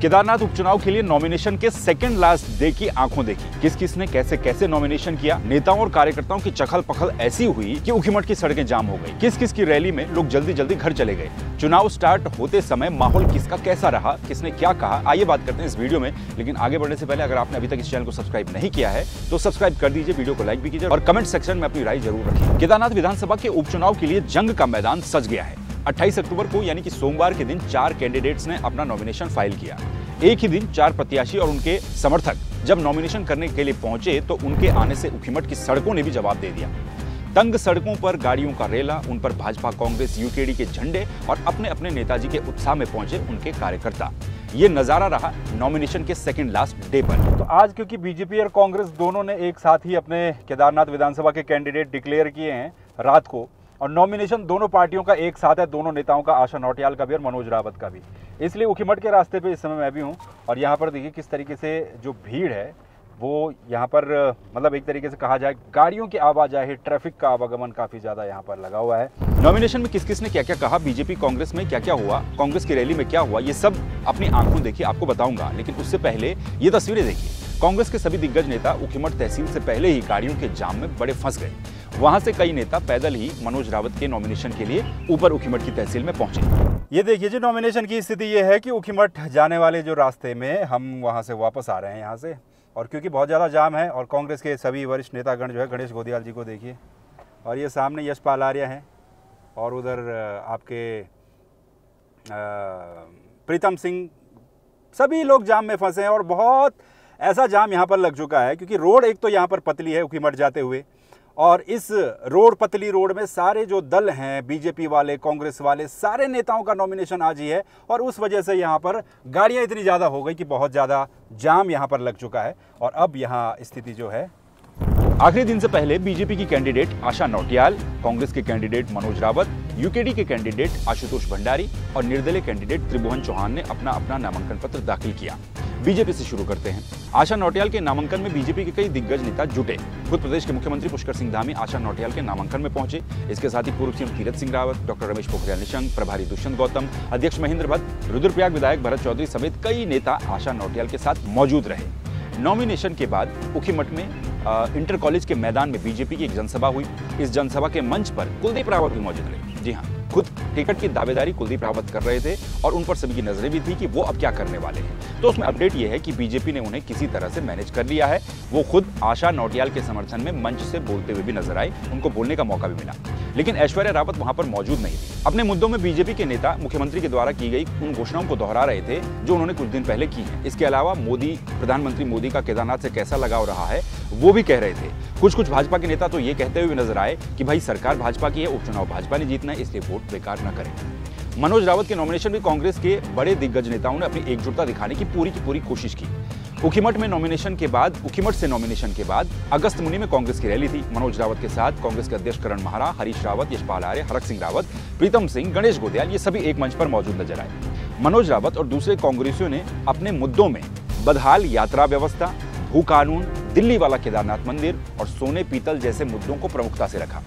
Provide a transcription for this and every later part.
केदारनाथ उपचुनाव के लिए नॉमिनेशन के सेकंड लास्ट डे की आंखों देखी। किस किस ने कैसे कैसे नॉमिनेशन किया। नेताओं और कार्यकर्ताओं की चखल पखल ऐसी हुई कि उखीमठ की सड़कें जाम हो गई। किस किस की रैली में लोग जल्दी जल्दी घर चले गए। चुनाव स्टार्ट होते समय माहौल किसका कैसा रहा, किसने क्या कहा, आइए बात करते हैं इस वीडियो में। लेकिन आगे बढ़ने से पहले अगर आपने अभी तक इस चैनल को सब्सक्राइब नहीं किया है तो सब्सक्राइब कर दीजिए, वीडियो को लाइक भी कीजिए और कमेंट सेक्शन में अपनी राय जरूर रखिए। केदारनाथ विधानसभा के उपचुनाव के लिए जंग का मैदान सज गया है। 28 अक्टूबर को यानी कि सोमवार के दिन 4 कैंडिडेट्स ने अपना नॉमिनेशन फाइल किया। एक ही दिन 4 प्रत्याशी और उनके समर्थक जब नॉमिनेशन करने के लिए पहुंचे तो उनके आने से उखीमठ की सड़कों ने भी जवाब दे दिया। तंग सड़कों पर गाड़ियों का रेला, उन पर भाजपा, कांग्रेस, यूकेडी के झंडे और अपने अपने नेताजी के उत्साह में पहुंचे उनके कार्यकर्ता। ये नजारा रहा नॉमिनेशन के सेकंड लास्ट डे पर। तो आज क्योंकि बीजेपी और कांग्रेस दोनों ने एक साथ ही अपने केदारनाथ विधानसभा के कैंडिडेट डिक्लेयर किए हैं रात को, और नॉमिनेशन दोनों पार्टियों का एक साथ है, दोनों नेताओं का, आशा नौटियाल का भी और मनोज रावत का भी। इसलिए उखीमठ के रास्ते पे इस समय मैं भी हूँ और यहाँ पर देखिए किस तरीके से जो भीड़ है वो यहाँ पर मतलब एक तरीके से कहा जाए गाड़ियों की आवाजाही, ट्रैफिक का आवागमन काफ़ी ज़्यादा यहाँ पर लगा हुआ है। नॉमिनेशन में किस किस ने क्या क्या कहा, बीजेपी कांग्रेस में क्या क्या हुआ, कांग्रेस की रैली में क्या हुआ, ये सब अपनी आंखों देखिए, आपको बताऊंगा। लेकिन उससे पहले ये तस्वीरें देखिए। कांग्रेस के सभी दिग्गज नेता उखीमठ तहसील से पहले ही गाड़ियों के जाम में बड़े फंस गए। वहां से कई नेता पैदल ही मनोज रावत के नॉमिनेशन के लिए ऊपर उखीमठ की तहसील में पहुंचे। ये देखिए जी, नॉमिनेशन की स्थिति ये है कि उखीमठ जाने वाले जो रास्ते में हम वहां से वापस आ रहे हैं यहाँ से, और क्योंकि बहुत ज़्यादा जाम है और कांग्रेस के सभी वरिष्ठ नेतागण जो है, गणेश गोदियाल जी को देखिए, और ये सामने यशपाल आर्य हैं और उधर आपके प्रीतम सिंह, सभी लोग जाम में फंसे हैं। और बहुत ऐसा जाम यहाँ पर लग चुका है क्योंकि रोड एक तो यहाँ पर पतली है उखीमठ जाते हुए, और इस रोड, पतली रोड में सारे जो दल हैं, बीजेपी वाले, कांग्रेस वाले, सारे नेताओं का नॉमिनेशन आज ही है। और उस वजह से यहाँ पर गाड़ियाँ इतनी ज़्यादा हो गई कि बहुत ज़्यादा जाम यहाँ पर लग चुका है। और अब यहाँ स्थिति जो है, आखिरी दिन से पहले बीजेपी की कैंडिडेट आशा नौटियाल, कांग्रेस के कैंडिडेट मनोज रावत, यूकेडी के कैंडिडेट आशुतोष भंडारी और निर्दलीय कैंडिडेट त्रिभुवन चौहान ने अपना अपना नामांकन पत्र दाखिल किया। बीजेपी से शुरू करते हैं। आशा नौटियाल के नामांकन में बीजेपी के कई दिग्गज नेता जुटे। खुद प्रदेश के मुख्यमंत्री पुष्कर सिंह धामी आशा नौटियाल के नामांकन में पहुंचे। इसके साथ ही पूर्व सीएम तीरथ सिंह रावत, डॉक्टर रमेश पोखरियाल निशंक, प्रभारी दुष्यंत गौतम, अध्यक्ष महेंद्र भट्ट, रुद्रप्रयाग विधायक भरत चौधरी समेत कई नेता आशा नौटियाल के साथ मौजूद रहे। नॉमिनेशन के बाद उखीमठ में इंटर कॉलेज के मैदान में बीजेपी की एक जनसभा हुई। इस जनसभा के मंच पर कुलदीप रावत भी मौजूद रहे। जी हाँ, खुद टिकट की दावेदारी कुलदीप रावत कर रहे थे और उन पर सभी की नजरें भी थी कि वो अब क्या करने वाले हैं। तो उसमें अपडेट ये है कि बीजेपी ने उन्हें किसी तरह से मैनेज कर लिया है। वो खुद आशा नौटियाल के समर्थन में मंच से बोलते हुए भी नजर आए, उनको बोलने का मौका भी मिला। लेकिन ऐश्वर्या रावत वहां पर मौजूद नहीं थी। अपने मुद्दों में बीजेपी के नेता मुख्यमंत्री के द्वारा की गई उन घोषणाओं को दोहरा रहे थे जो उन्होंने कुछ दिन पहले की है। इसके अलावा प्रधानमंत्री मोदी का केदारनाथ से कैसा लगाव रहा है वो भी कह रहे थे। कुछ भाजपा के नेता तो ये कहते हुए नजर आए कि भाई सरकार भाजपा की है, उपचुनाव भाजपा ने जीतना है, इसलिए वोट बेकार न करें। मनोज रावत के नॉमिनेशन में कांग्रेस के बड़े दिग्गज नेताओं ने अपनी एकजुटता दिखाने की पूरी कोशिश की। उखीमठ से नॉमिनेशन के बाद अगस्त मुनि में कांग्रेस की रैली थी। मनोज रावत के साथ कांग्रेस के अध्यक्ष करण महारा, हरीश रावत, यशपाल आर्य, हरक सिंह रावत, प्रीतम सिंह, गणेश गोदियाल, ये सभी एक मंच पर मौजूद नजर आए। मनोज रावत और दूसरे कांग्रेसियों ने अपने मुद्दों में बदहाल यात्रा व्यवस्था, भू कानून, दिल्ली वाला केदारनाथ मंदिर और सोने पीतल जैसे मुद्दों को प्रमुखता से रखा।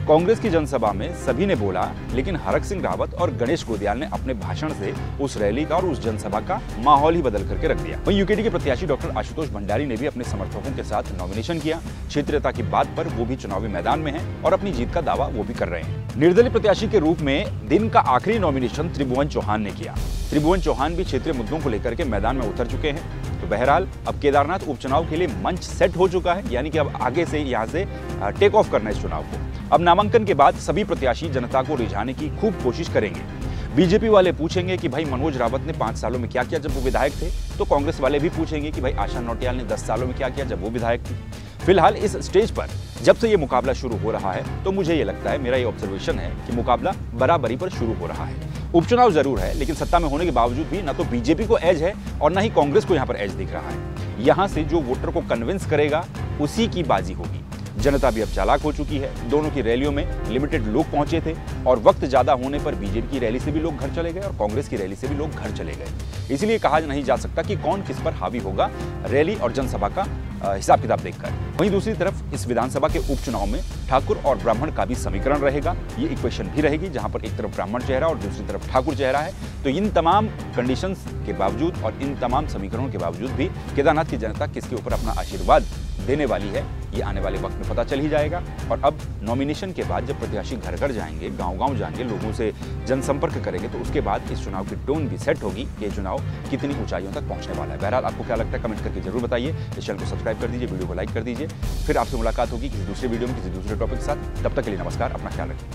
कांग्रेस की जनसभा में सभी ने बोला, लेकिन हरक सिंह रावत और गणेश गोदियाल ने अपने भाषण से उस रैली का और उस जनसभा का माहौल ही बदल करके रख दिया। वहीं यूकेडी के प्रत्याशी डॉक्टर आशुतोष भंडारी ने भी अपने समर्थकों के साथ नॉमिनेशन किया। क्षेत्रीयता की बात पर वो भी चुनावी मैदान में हैं और अपनी जीत का दावा वो भी कर रहे हैं। निर्दलीय प्रत्याशी के रूप में दिन का आखिरी नॉमिनेशन त्रिभुवन चौहान ने किया। त्रिभुवन चौहान भी क्षेत्रीय मुद्दों को लेकर के मैदान में उतर चुके हैं। तो बहरहाल अब केदारनाथ उपचुनाव के लिए मंच सेट हो चुका है, यानी कि अब आगे से यहाँ से टेक ऑफ करना है इस चुनाव को। अब नामांकन के बाद सभी प्रत्याशी जनता को रिझाने की खूब कोशिश करेंगे। बीजेपी वाले पूछेंगे कि भाई मनोज रावत ने 5 सालों में क्या किया जब वो विधायक थे, तो कांग्रेस वाले भी पूछेंगे कि भाई आशा नौटियाल ने 10 सालों में क्या किया जब वो विधायक थी। फिलहाल इस स्टेज पर जब से ये मुकाबला शुरू हो रहा है तो मुझे ये लगता है, मेरा ये ऑब्जर्वेशन है कि मुकाबला बराबरी पर शुरू हो रहा है। उपचुनाव जरूर है, लेकिन सत्ता में होने के बावजूद भी ना तो बीजेपी को एज है और ना ही कांग्रेस को यहाँ पर एज दिख रहा है। यहाँ से जो वोटर को कन्विंस करेगा उसी की बाजी होगी। जनता भी अब चालाक हो चुकी है। दोनों की रैलियों में लिमिटेड लोग पहुंचे थे और वक्त ज्यादा होने पर बीजेपी की रैली से भी लोग घर चले गए और कांग्रेस की रैली से भी लोग घर चले गए। इसलिए कहा नहीं जा सकता कि कौन किस पर हावी होगा रैली और जनसभा का हिसाब किताब देखकर। वहीं दूसरी तरफ इस विधानसभा के उपचुनाव में ठाकुर और ब्राह्मण का भी समीकरण रहेगा। ये इक्वेशन भी रहेगी जहां पर एक तरफ ब्राह्मण चेहरा और दूसरी तरफ ठाकुर चेहरा है। तो इन तमाम कंडीशंस के बावजूद और इन तमाम समीकरणों के बावजूद भी केदारनाथ की जनता किसके ऊपर अपना आशीर्वाद देने वाली है, ये आने वाले वक्त में पता चल ही जाएगा। और अब नॉमिनेशन के बाद जब प्रत्याशी घर घर जाएंगे, गांव-गांव जाएंगे, लोगों से जनसंपर्क करेंगे, तो उसके बाद इस चुनाव की टोन भी सेट होगी कि ये चुनाव कितनी ऊंचाइयों तक पहुंचने वाला है। बहरहाल आपको क्या लगता है कमेंट करके जरूर बताइए। इस चैनल को सब्सक्राइब कर दीजिए, वीडियो को लाइक कर दीजिए। फिर आपसे मुलाकात होगी किसी दूसरे वीडियो में किसी दूसरे टॉपिक के साथ। तब तक के लिए नमस्कार, अपना ख्याल रखिए।